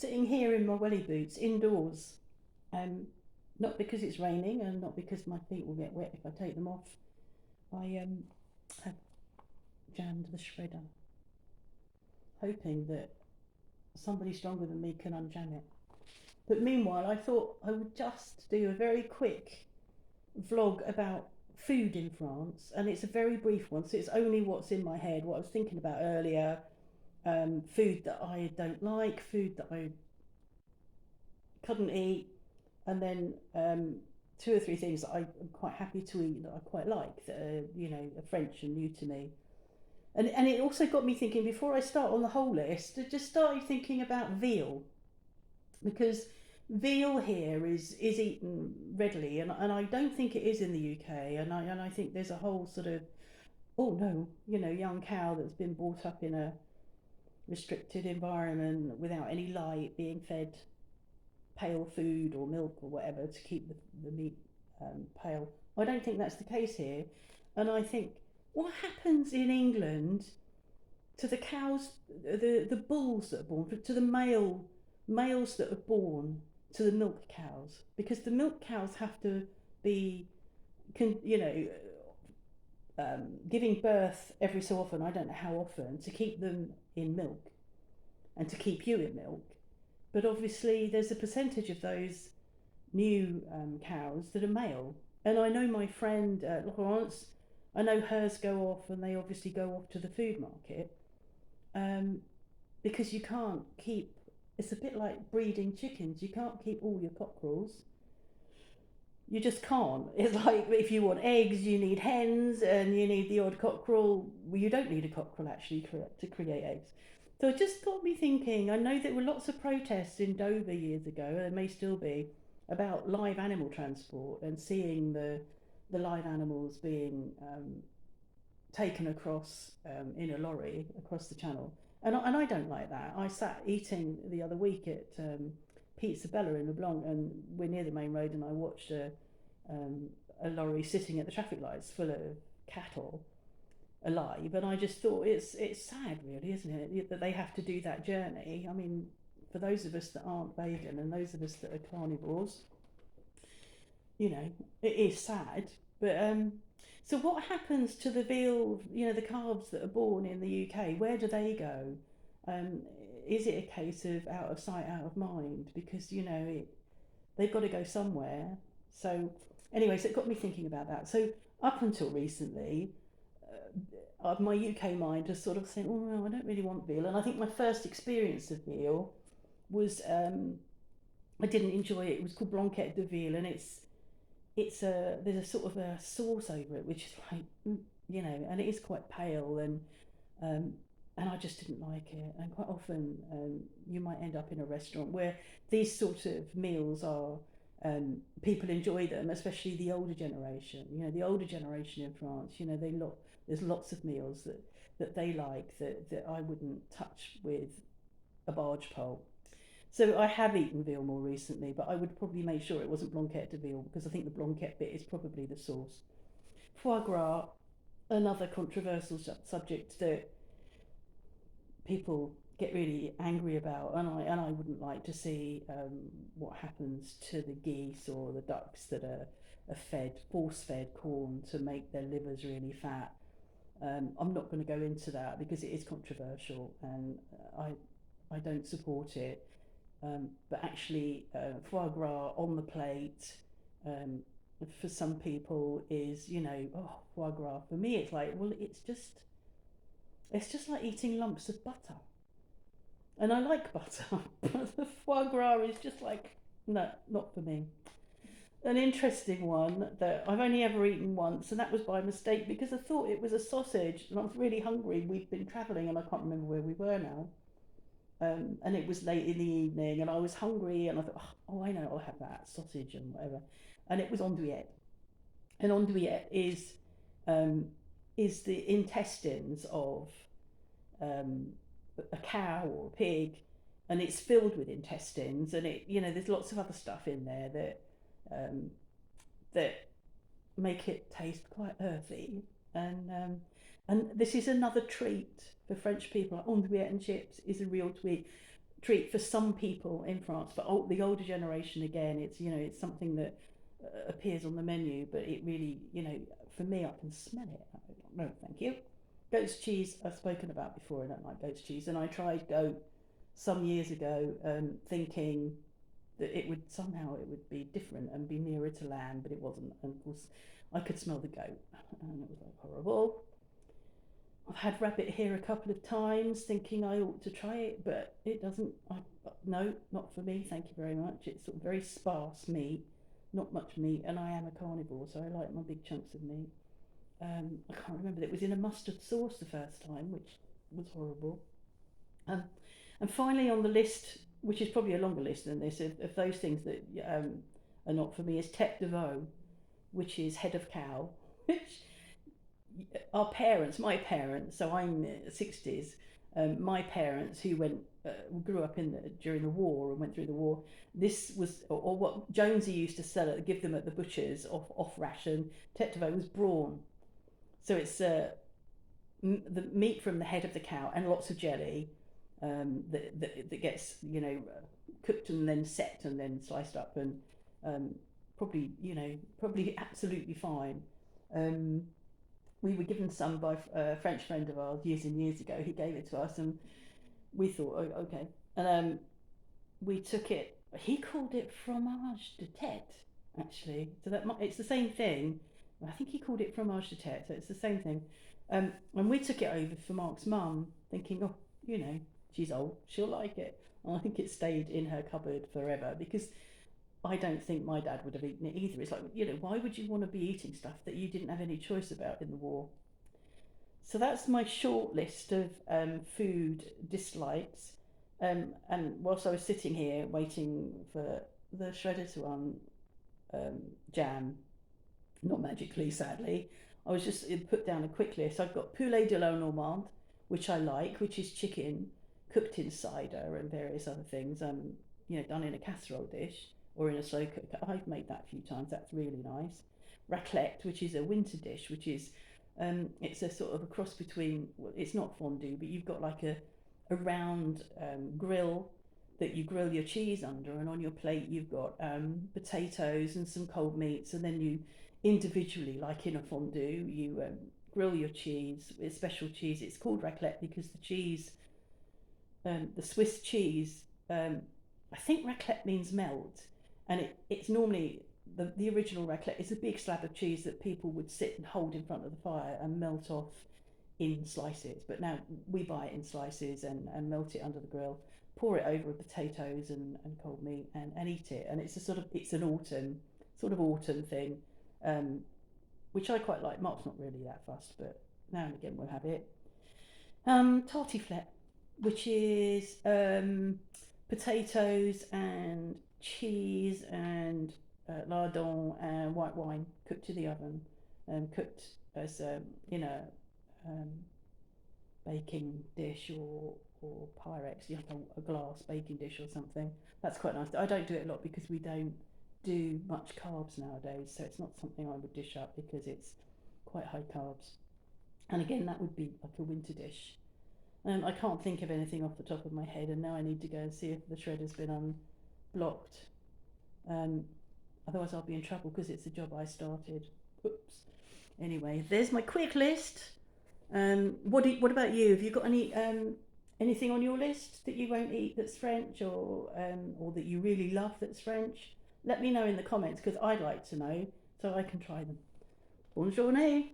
sitting here in my welly boots indoors. Um, Not because it's raining and not because my feet will get wet if I take them off. I have jammed the shredder, hoping that somebody stronger than me can unjam it. But meanwhile, I thought I would just do a very quick vlog about food in France, and it's a very brief one, so it's only what's in my head, what I was thinking about earlier, food that I don't like, food that I couldn't eat, and then two or three things that I'm quite happy to eat that I quite like that are, are French and new to me. And it also got me thinking before I start on the whole list, I just started thinking about veal because veal here is eaten readily, and I don't think it is in the UK, and I think there's a whole sort of, oh no, young cow that's been brought up in a restricted environment without any light, being fed pale food or milk or whatever to keep the meat pale. I don't think that's the case here. And I think what happens in England to the cows, the bulls that are born, to the males that are born to the milk cows, because the milk cows have to be, giving birth every so often. I don't know how often to keep them in milk and to keep you in milk. But obviously, there's a percentage of those new cows that are male. And I know my friend Laurence, I know hers go off, and they obviously go off to the food market um, because you can't keep. It's a bit like breeding chickens. You can't keep all your cockerels. You just can't. It's like if you want eggs, you need hens, and you need the odd cockerel. Well, you don't need a cockerel actually to create eggs. So it just got me thinking. I know there were lots of protests in Dover years ago, and there may still be, about live animal transport and seeing the live animals being taken across in a lorry across the channel. And I don't like that. I sat eating the other week at Pizza Bella in LeBlanc, and we're near the main road, and I watched a lorry sitting at the traffic lights full of cattle alive, and I just thought it's sad, really, isn't it, that they have to do that journey. I mean, for those of us that aren't vegan and those of us that are carnivores, it is sad. But so what happens to the veal? The calves that are born in the UK, where do they go? Um, is it a case of out of sight, out of mind? Because they've got to go somewhere. So anyway, so it got me thinking about that. So up until recently, my UK mind has sort of saying, oh no, I don't really want veal. And I think my first experience of veal was I didn't enjoy it. It was called blanquette de veal, and it's a there's a sort of a sauce over it, which is like and it is quite pale, um, and I just didn't like it. And quite often, you might end up in a restaurant where these sort of meals are. People enjoy them, especially the older generation. The older generation in France. There's lots of meals that they like that I wouldn't touch with a barge pole. So I have eaten veal more recently, but I would probably make sure it wasn't blanquette de veal because I think the blanquette bit is probably the sauce. Foie gras, another controversial subject that people get really angry about, and I wouldn't like to see what happens to the geese or the ducks that are force fed corn to make their livers really fat. I'm not going to go into that because it is controversial, and I don't support it. But actually, foie gras on the plate um, for some people is, oh, foie gras. For me, it's like, well, it's just like eating lumps of butter, and I like butter, but the foie gras is just like, no, not for me. An interesting one that I've only ever eaten once, and that was by mistake because I thought it was a sausage, and I was really hungry. We'd been travelling, and I can't remember where we were now. And it was late in the evening, and I was hungry, and I thought, oh, I know, I'll have that sausage and whatever. And it was andouillette, and andouillette um, is the intestines of um, a cow or a pig, and it's filled with intestines, and there's lots of other stuff in there um, that make it taste quite earthy, and this is another treat for French people. Like andouillette and chips is a real treat. treat for some people in France. For the older generation, again, it's, you know, it's something that appears on the menu, but it really, you know, for me, I can smell it. No, thank you. Goat's cheese I've spoken about before. I don't like goat's cheese, and I tried goat some years ago, thinking that it would be different and be nearer to lamb, but it wasn't. And of course, I could smell the goat, and it was like horrible. I've had rabbit here a couple of times, thinking I ought to try it, but it doesn't. No, not for me. Thank you very much. It's sort of very sparse meat, not much meat, and I am a carnivore, so I like my big chunks of meat. I can't remember. It was in a mustard sauce the first time, which was horrible. Um, and finally, on the list, which is probably a longer list than this, of those things that are not for me, is tête de veau, which is head of cow, which our parents, my parents, so I'm 60s, my parents who grew up during the war and went through the war, this was, or what Jonesy used to give them at the butchers off ration, tête de veau was brawn. So it's the meat from the head of the cow and lots of jelly, that gets, you know, cooked and then set and then sliced up, and probably, you know, probably absolutely fine. Um, we were given some by a French friend of ours years and years ago. He gave it to us, and we thought, oh, okay. And we took it. He called it fromage de tête, actually. So it's the same thing. I think he called it fromage de tête, so it's the same thing. And we took it over for Mark's mum, thinking, oh, you know, she's old, she'll like it. And I think it stayed in her cupboard forever, because I don't think my dad would have eaten it either. It's like, you know, why would you want to be eating stuff that you didn't have any choice about in the war? So that's my short list of food dislikes. And whilst I was sitting here waiting for the shredder to jam, not magically, sadly, I was just put down a quick list. I've got poulet de la normande, which I like, which is chicken cooked in cider and various other things. You know, done in a casserole dish or in a slow cooker. I've made that a few times. That's really nice. Raclette, which is a winter dish, which is it's a sort of a cross between. Well, it's not fondue, but you've got like a round grill that you grill your cheese under, and on your plate you've got potatoes and some cold meats, and then you individually, like in a fondue, you grill your cheese with special cheese. It's called raclette because the cheese, the Swiss cheese, I think raclette means melt, and it's normally the original raclette is a big slab of cheese that people would sit and hold in front of the fire and melt off in slices. But now we buy it in slices and melt it under the grill, pour it over with potatoes and cold meat, and eat it. And it's a sort of, it's an autumn thing, which I quite like. Mark's not really that fussed, but now and again we'll have it. Tartiflette, which is potatoes and cheese and lardon and white wine cooked to the oven, cooked as in a um, baking dish or Pyrex, you know, a glass baking dish or something. That's quite nice. I don't do it a lot because we don't do much carbs nowadays, so it's not something I would dish up because it's quite high carbs. And again, that would be like a winter dish. I can't think of anything off the top of my head, and now I need to go and see if the shredder's been unblocked. Um, Otherwise, I'll be in trouble because it's a job I started. Oops. Anyway, there's my quick list. What about you? Have you got anything on your list that you won't eat that's French, or that you really love that's French? Let me know in the comments because I'd like to know so I can try them. Bonne journée.